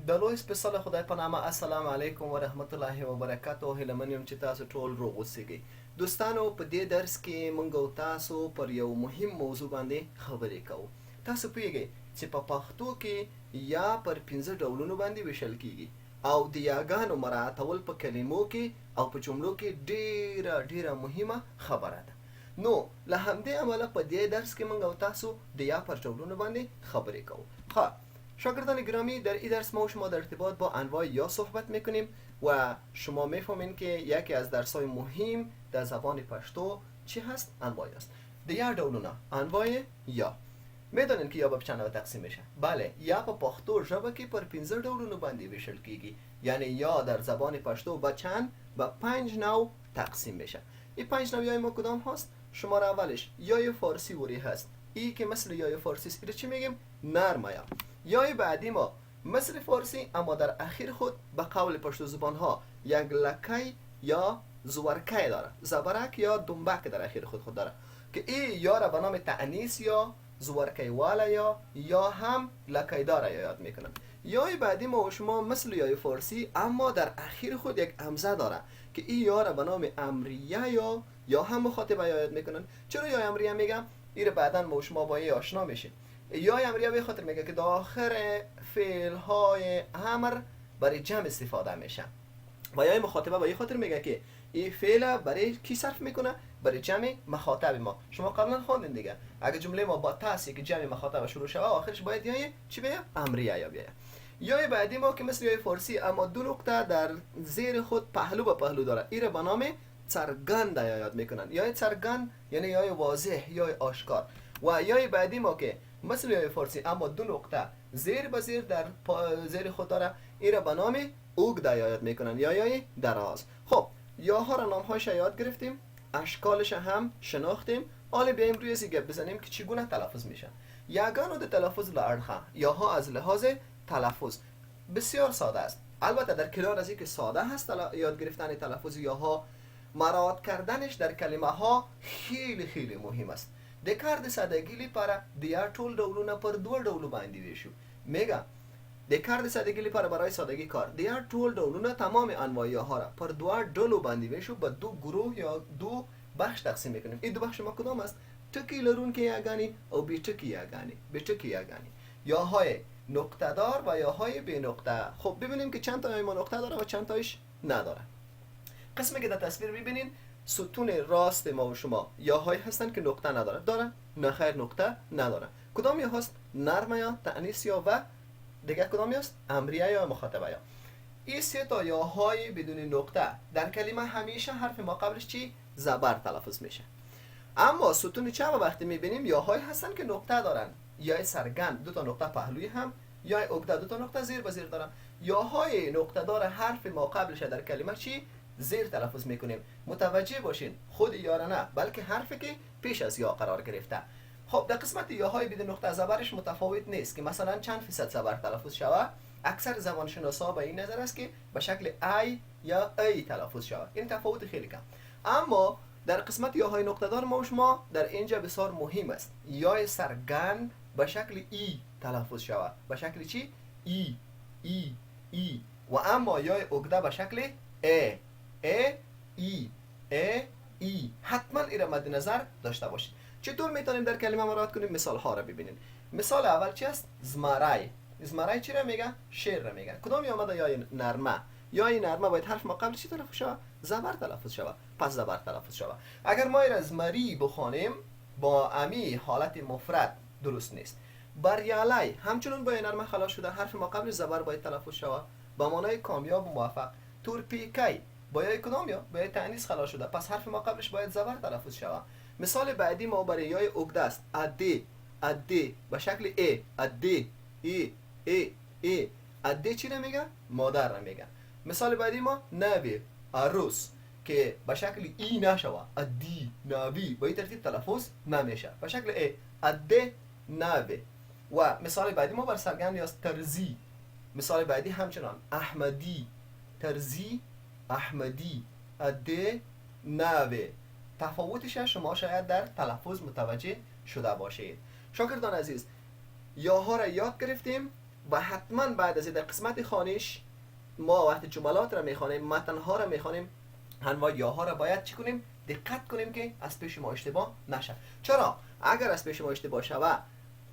دلوی سپیشال خدای په نامه السلام علیکم و رحمت الله و برکاته. هیله من یم چې تاسو ټول روغ اوسئ. دوستانو په دې درس کې موږ او تاسو پر یو مهم موضوع باندې خبرې کوو. تاسو پوهیږئ چې په پښتو کې یا پر 15 ډولونو باندې ویشل کیږي او د یاګانو مراعاتول په کلمو کې او په جملو کې ډیره مهمه خبره ده. نو له همدې امله په دې درس کې موږ او تاسو د یا پر ډولونو باندې خبرې کوو. شاگردان گرامی، در این درس ما و شما در ارتباط با انواع یا صحبت میکنیم و شما میفهمین که یکی از درس‌های مهم در زبان پشتو چی هست؟ انواع است. دیگر دولونا انواع یا میدونین که یا به چند نوع تقسیم میشه؟ بله، یا په پښتو ژبه کې پر 15 ډولونو باندې ویشل کیږي. یعنی یا در زبان پشتو به چند؟ به 5 نوع تقسیم میشه. این 5 نوع ما کدام هست؟ شماره اولش یای فارسی وری هست. این که مثل یای فارسی است، چی میگیم؟ نرم یا. یای بعدی ما مثل فارسی اما در اخیر خود به قول پشتو زبان ها یک لکی یا زورکی داره، زبرک یا دنبک در اخیر خود داره که این یا را به نام تعنیس یا زورکی والا یا هم لکی داره یاد میکنن. یای بعدی ما و شما مثل یای فارسی اما در اخیر خود یک همزه داره که این یا را به نام امریه یا هم مخاطبه یاد میکنن. چرا یا امریه میگم؟ این بعدا ما و شما با این آشنا میشیم. یا امریه به خاطر میگه که در آخر فعل های امر برای جمع استفاده میشه و یا مخاطبه به خاطر میگه که این فعل برای کی صرف میکنه؟ برای جمع مخاطب ما. شما قبلا خواندین دیگه، اگه جمله ما با تاسی که جمع مخاطب شروع شوه آخرش باید یا چی بیه؟ امریه یا بیه. یا بعدی ما که مثل یا فارسی اما دو نقطه در زیر خود پهلو به پهلو داره، این به نام سرگند یاد میکنن. یا سرگند یعنی یا واضح یا آشکار. و یا بعدی ما که مثل یای فارسی اما دو نقطه زیر به زیر در زیر خود داره، این را به نام اوگده یاد میکنن یا یای دراز. خب یاها را نامهایش یاد گرفتیم، اشکالش هم شناختیم. حالا بیایم روی سی گپ بزنیم که چگونه تلفظ میشن. یگانو د تلفظ لارخه یاها از لحاظ تلفظ بسیار ساده است. البته در کنار از اینکه ساده هست یاد گرفتن تلفظ یاها، مراعات کردنش در کلمه ها خیلی مهم است. د کار د سادگی لپاره د یا ټول ډولونه پر دوه ډولو باندې ویشو. میگم د کار د سادگی لپاره برای سادگی کار د یا ټول ډولونه تمام انواع یاها را پر دوه ډولو باندې ویشو، به دو گروه یا دو بخش تقسیم میکنیم. این دو بخش ما کدام است؟ ټکی لرونکې یاګانې او بی ټکی یاګانې. یاهای نقطه دار و یاهای بی نقطه. خب ببینیم که چند تا ما نقطه داره و چند تایش نداره. قسمی که در تصویر ببینین ستون راست ما و شما یاهایی هستن که نقطه داره؟ نه خیر، نقطه نداره. کدام یا هست؟ نرم یا تأنیس یا و دیگه کدام است؟ امریه یا مخاطبه یا. این سه تا یاهای بدون نقطه در کلمه همیشه حرف ما قبلش چی؟ زبر تلفظ میشه. اما ستون چپ وقتی میبینیم یاهایی هستن که نقطه دارن، یا سرگند دو تا نقطه پهلوی هم یا عقده دو تا نقطه زیر به زیر دارن. یاهای نقطه دار حرف ما قبلش در کلمه چی؟ زیر تلفظ میکنیم. متوجه باشین خود یا را نه، بلکه حرفی که پیش از یا قرار گرفته. خب در قسمت یاهای بدون نقطه زبرش متفاوت نیست که مثلا چند فیصد زبر تلفظ شود. اکثر زبانشناسا به این نظر است که به شکل ای یا ای تلفظ شود. این تفاوت خیلی کم. اما در قسمت یاهای نقطه دار ما و شما در اینجا بسیار مهم است یای سرگند به شکل ای تلفظ شود. به شکل چی؟ ای. و اما یای عقده به شکل ای. حتما این را مد نظر داشته باشید. چطور میتونیم در کلمه مراعات کنیم؟ مثال ها را ببینید. مثال اول چی است؟ زمرای چی را میگه؟ شعر را میگه. کدام آمده؟ یا نرمه. یا این نرمه باید حرف ما قبل چی تلفظ شود؟ زبر تلفظ شود. پس زبر تلفظ شود. اگر ما این زمری بخوانیم با امی حالت مفرد درست نیست. بریالی همچنان با این نرمه خلاص شده، حرف ما قبل زبر باید تلفظ شود با معنای کامیاب و موفق. تورپیکی با یای کدام یا؟ با یای تأنیس خلاص شده، پس حرف ما قبلش باید زبر تلفظ شود. مثال بعدی ما برای یای عقده است. اده به شکل اده ای. اده چی را میگه؟ مادر را میگه. مثال بعدی ما نوی عروس که به شکل ای نشوه، ادی نوی با این ترتیب تلفظ نمیشه، به شکل ای اده نوی. و مثال بعدی ما بر سرگند است ترزی. مثال بعدی همچنان احمدی، ترزی احمدی، اده نوی. تفاوتش شما شاید در تلفظ متوجه شده باشید. شاگردان عزیز، یاها را یاد گرفتیم. و حتما بعد از در قسمت خوانش ما وقتی جملات را میخوانیم، متنها را میخوانیم، انواع یاها را باید چی کنیم؟ دقت کنیم که از پیش ما اشتباه نشه. چرا؟ اگر از پیش ما اشتباه شوه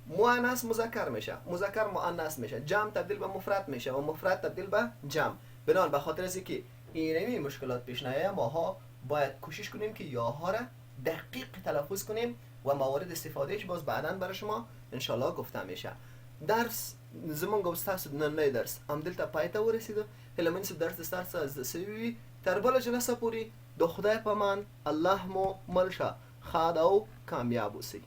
مؤنث مذکر میشه، مذکر مؤنث میشه، جمع تبدیل به مفرد میشه و مفرد تبدیل به جمع. بنابراین به خاطر از اینکه اینمی مشکلات پیش نیاید ماها باید کوشش کنیم که یاها را دقیق تلفظ کنیم و موارد استفادهش باز بعداً برای شما انشالله گفته میشه. درس زمونږ او ستاسو نننی درس همدلته پای ته ورسېده. هیله من چې درس ستاسو از زده سوي وي. تر بله جلسه پورې د خدای په امان الله مو مل شه، ښاد او کامیاب اوسئ.